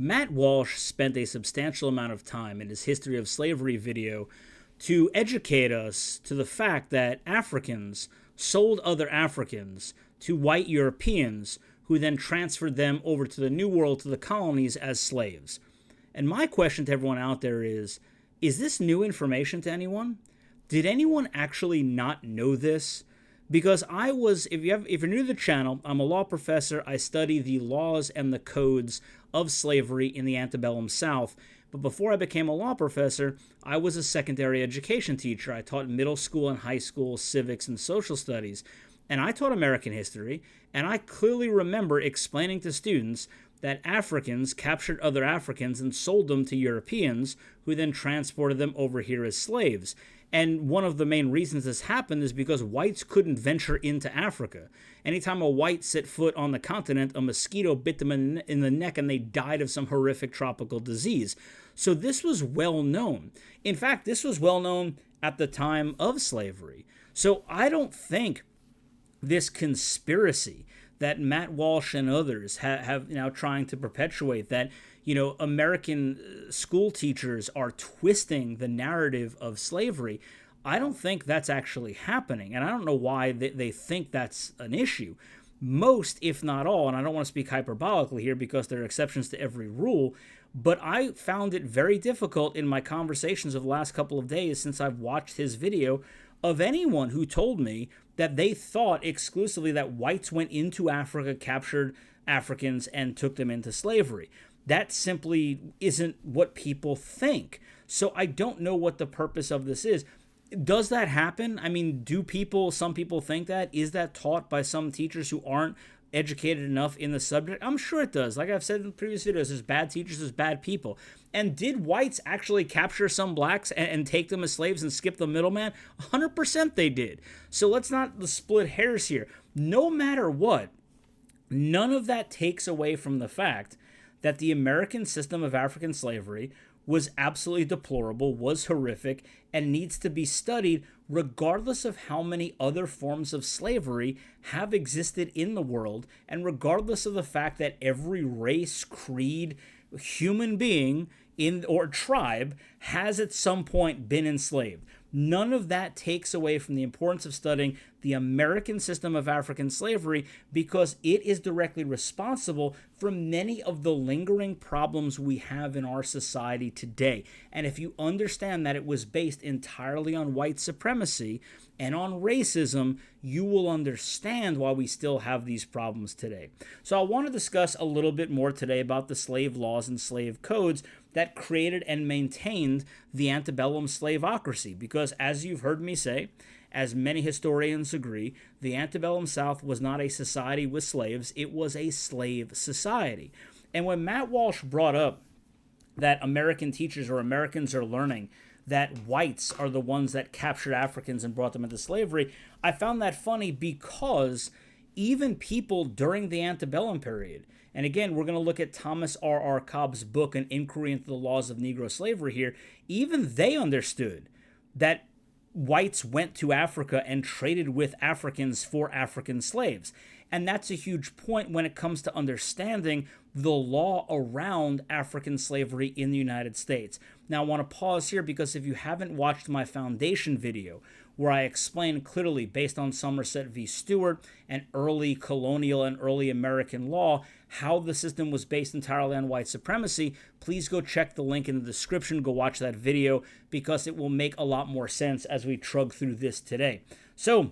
Matt Walsh spent a substantial amount of time in his History of Slavery video to educate us to the fact that Africans sold other Africans to white Europeans who then transferred them over to the New World, to the colonies, as slaves. And my question to everyone out there is this new information to anyone? Did anyone actually not know this? Because if you're new to the channel, I'm a law professor. I study the laws and the codes of slavery in the antebellum South. But before I became a law professor, I was a secondary education teacher. I taught middle school and high school civics and social studies. And I taught American history, and I clearly remember explaining to students that Africans captured other Africans and sold them to Europeans, who then transported them over here as slaves. And one of the main reasons this happened is because whites couldn't venture into Africa. Anytime a white set foot on the continent, a mosquito bit them in the neck and they died of some horrific tropical disease. So this was well known. In fact, this was well known at the time of slavery. So I don't think this conspiracy that Matt Walsh and others have now trying to perpetuate, that American school teachers are twisting the narrative of slavery, I don't think that's actually happening. And I don't know why they think that's an issue. Most, if not all, and I don't want to speak hyperbolically here because there are exceptions to every rule, but I found it very difficult in my conversations of the last couple of days since I've watched his video of anyone who told me that they thought exclusively that whites went into Africa, captured Africans, and took them into slavery. That simply isn't what people think. So I don't know what the purpose of this is. Does that happen? I mean, some people think that? Is that taught by some teachers who aren't educated enough in the subject? I'm sure it does. Like I've said in previous videos, there's bad teachers, there's bad people. And did whites actually capture some blacks and take them as slaves and skip the middleman? 100% they did. So let's not split hairs here. No matter what, none of that takes away from the fact that the American system of African slavery was absolutely deplorable, was horrific, and needs to be studied regardless of how many other forms of slavery have existed in the world, and regardless of the fact that every race, creed, human being or tribe has at some point been enslaved. None of that takes away from the importance of studying the American system of African slavery, because it is directly responsible for many of the lingering problems we have in our society today. And if you understand that it was based entirely on white supremacy and on racism, you will understand why we still have these problems today. So I want to discuss a little bit more today about the slave laws and slave codes that created and maintained the antebellum slaveocracy, because as you've heard me say, as many historians agree, the antebellum South was not a society with slaves, it was a slave society. And when Matt Walsh brought up that American teachers or Americans are learning that whites are the ones that captured Africans and brought them into slavery, I found that funny because even people during the antebellum period, and again, we're going to look at Thomas R. Cobb's book, An Inquiry into the Laws of Negro Slavery here, even they understood that whites went to Africa and traded with Africans for African slaves. And that's a huge point when it comes to understanding the law around African slavery in the United States. Now, I want to pause here because if you haven't watched my foundation video, where I explain clearly, based on Somerset v. Stewart and early colonial and early American law, how the system was based entirely on white supremacy, please go check the link in the description. Go watch that video because it will make a lot more sense as we trug through this today. So,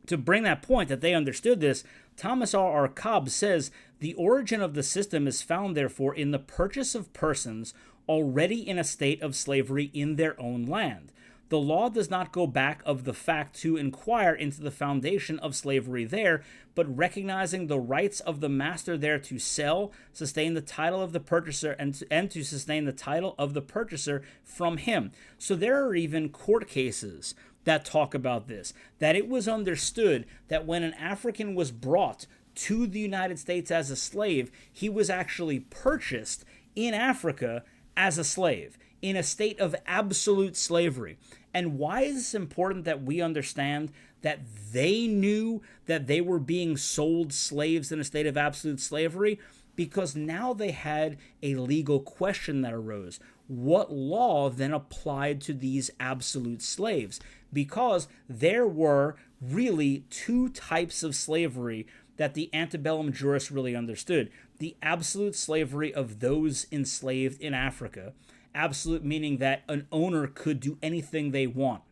to bring that point that they understood this, Thomas R. Cobb says, the origin of the system is found, therefore, in the purchase of persons already in a state of slavery in their own land. The law does not go back of the fact to inquire into the foundation of slavery there, but recognizing the rights of the master there to sell, sustain the title of the purchaser, and to sustain the title of the purchaser from him. So there are even court cases that talk about this, that it was understood that when an African was brought to the United States as a slave, he was actually purchased in Africa as a slave, in a state of absolute slavery. And why is this important that we understand that they knew that they were being sold slaves in a state of absolute slavery? because now they had a legal question that arose. What law then applied to these absolute slaves? Because there were really two types of slavery that the antebellum jurists really understood. The absolute slavery of those enslaved in Africa. Absolute meaning that an owner could do anything they want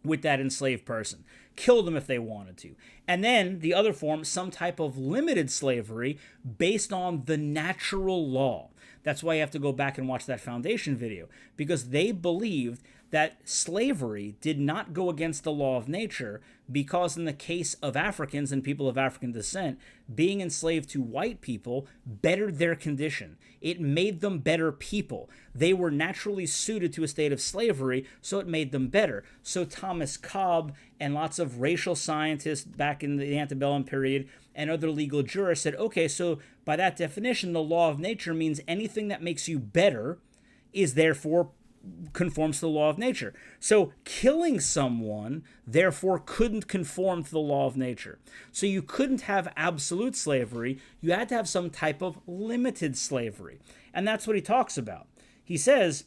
with that enslaved person. Kill them if they wanted to. And then the other form, some type of limited slavery based on the natural law. That's why you have to go back and watch that foundation video, because they believed that slavery did not go against the law of nature, because in the case of Africans and people of African descent, being enslaved to white people bettered their condition. It made them better people. They were naturally suited to a state of slavery, so it made them better. So Thomas Cobb and lots of racial scientists back in the antebellum period and other legal jurists said, okay, so by that definition, the law of nature means anything that makes you better is therefore conforms to the law of nature. So killing someone, therefore, couldn't conform to the law of nature. So you couldn't have absolute slavery. You had to have some type of limited slavery. And that's what he talks about. He says,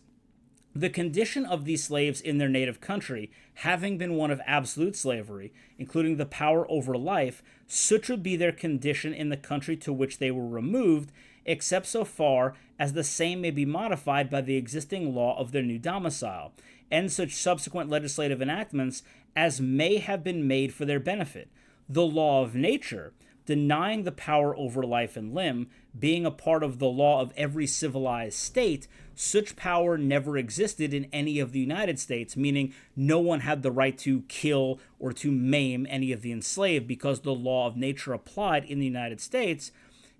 the condition of these slaves in their native country, having been one of absolute slavery, including the power over life, such would be their condition in the country to which they were removed, except so far as the same may be modified by the existing law of their new domicile, and such subsequent legislative enactments as may have been made for their benefit. The law of nature, denying the power over life and limb, being a part of the law of every civilized state, such power never existed in any of the United States, meaning no one had the right to kill or to maim any of the enslaved because the law of nature applied in the United States,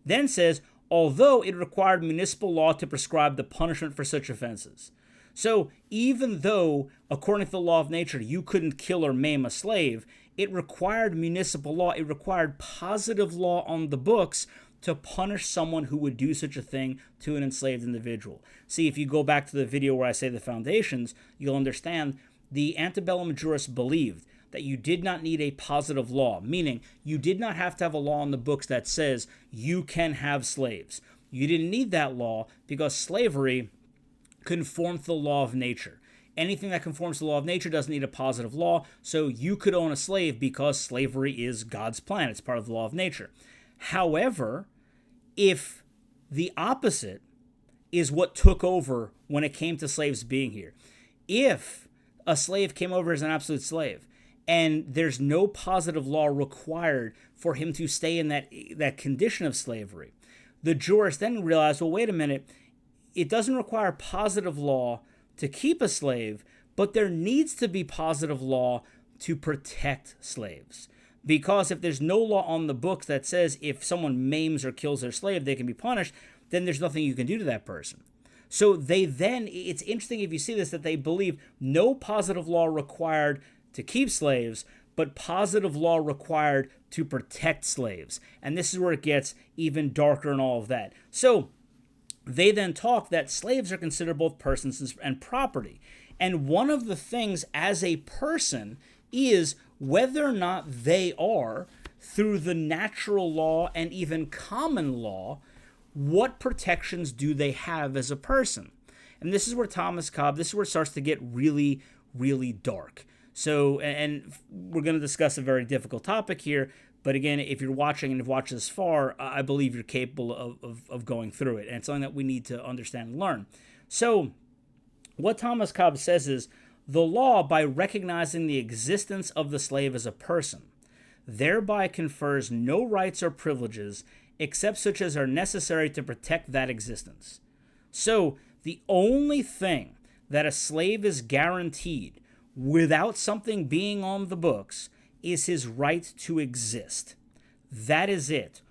then says, although it required municipal law to prescribe the punishment for such offenses. So even though, according to the law of nature, you couldn't kill or maim a slave, it required municipal law, it required positive law on the books to punish someone who would do such a thing to an enslaved individual. See, if you go back to the video where I say the foundations, you'll understand the antebellum jurists believed that you did not need a positive law, meaning you did not have to have a law in the books that says you can have slaves. You didn't need that law because slavery conformed to the law of nature. Anything that conforms to the law of nature doesn't need a positive law, so you could own a slave because slavery is God's plan. It's part of the law of nature. However, if the opposite is what took over when it came to slaves being here, if a slave came over as an absolute slave, and there's no positive law required for him to stay in that condition of slavery, the jurists then realized, well, wait a minute, it doesn't require positive law to keep a slave, but there needs to be positive law to protect slaves. Because if there's no law on the books that says if someone maims or kills their slave, they can be punished, then there's nothing you can do to that person. So they then, it's interesting if you see this, that they believe no positive law required to keep slaves, but positive law required to protect slaves. And this is where it gets even darker and all of that. So they then talk that slaves are considered both persons and property. And one of the things as a person is whether or not they are, through the natural law and even common law, what protections do they have as a person? And this is where Thomas Cobb, this is where it starts to get really, really dark. So, and we're going to discuss a very difficult topic here, but again, if you're watching and have watched this far, I believe you're capable of going through it, and it's something that we need to understand and learn. So, what Thomas Cobb says is, the law, by recognizing the existence of the slave as a person, thereby confers no rights or privileges except such as are necessary to protect that existence. So, the only thing that a slave is guaranteed without something being on the books is his right to exist. That is it.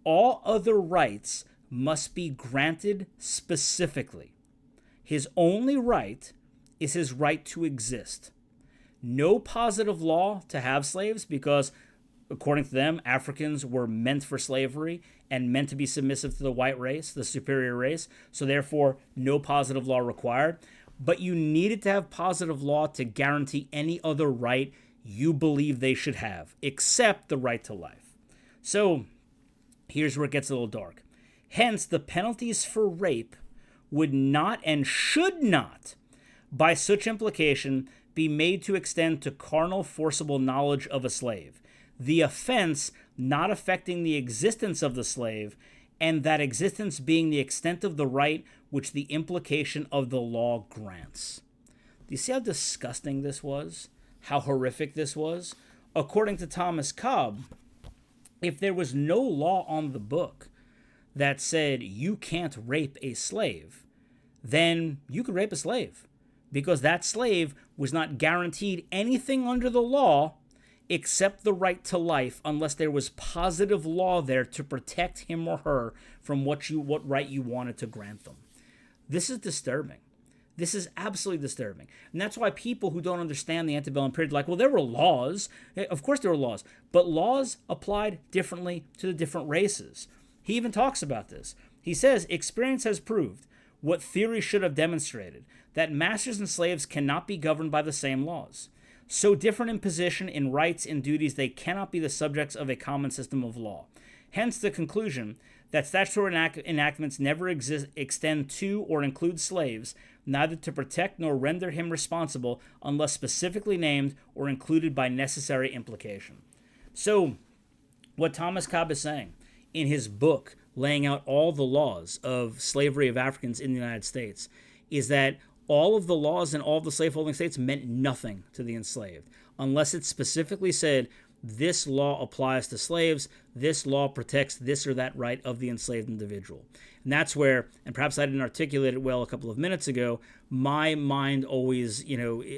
All other rights must be granted specifically. His only right is his right to exist. No positive law to have slaves because, according to them, Africans were meant for slavery and meant to be submissive to the white race, the superior race, so therefore no positive law required. But you needed to have positive law to guarantee any other right you believe they should have, except the right to life. So here's where it gets a little dark. Hence, the penalties for rape would not and should not, by such implication, be made to extend to carnal forcible knowledge of a slave, the offense not affecting the existence of the slave, and that existence being the extent of the right which the implication of the law grants. Do you see how disgusting this was? How horrific this was? According to Thomas Cobb, if there was no law on the book that said you can't rape a slave, then you could rape a slave, because that slave was not guaranteed anything under the law except the right to life, unless there was positive law there to protect him or her from what right you wanted to grant them. This is disturbing. This is absolutely disturbing. And that's why people who don't understand the antebellum period are like, well, there were laws. Of course there were laws. But laws applied differently to the different races. He even talks about this. He says, experience has proved what theory should have demonstrated, that masters and slaves cannot be governed by the same laws. So different in position, in rights, in duties, they cannot be the subjects of a common system of law. Hence the conclusion that statutory enactments never extend to or include slaves, neither to protect nor render him responsible unless specifically named or included by necessary implication. So, what Thomas Cobb is saying in his book, laying out all the laws of slavery of Africans in the United States, is that all of the laws in all of the slaveholding states meant nothing to the enslaved, unless it specifically said, this law applies to slaves, this law protects this or that right of the enslaved individual. And that's where, and perhaps I didn't articulate it well a couple of minutes ago, my mind always,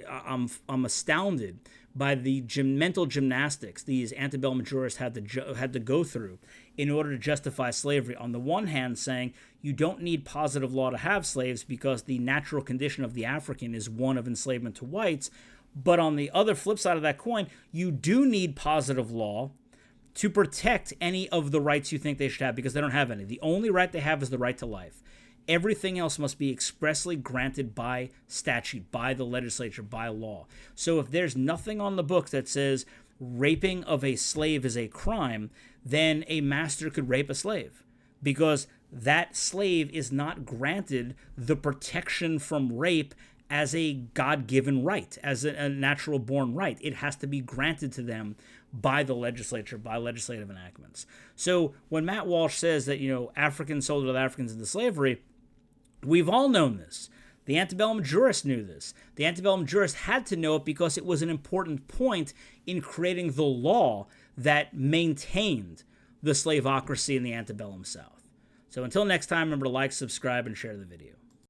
I'm astounded by the mental gymnastics these antebellum jurists had to go through in order to justify slavery. On the one hand, saying you don't need positive law to have slaves because the natural condition of the African is one of enslavement to whites. But on the other flip side of that coin, you do need positive law to protect any of the rights you think they should have, because they don't have any. The only right they have is the right to life. Everything else must be expressly granted by statute, by the legislature, by law. So if there's nothing on the books that says raping of a slave is a crime, then a master could rape a slave, because that slave is not granted the protection from rape as a God-given right, as a natural-born right. It has to be granted to them by the legislature, by legislative enactments. So when Matt Walsh says that, Africans sold other Africans into slavery, we've all known this. The antebellum jurists knew this. The antebellum jurists had to know it because it was an important point in creating the law that maintained the slaveocracy in the antebellum South. So until next time, remember to like, subscribe, and share the video.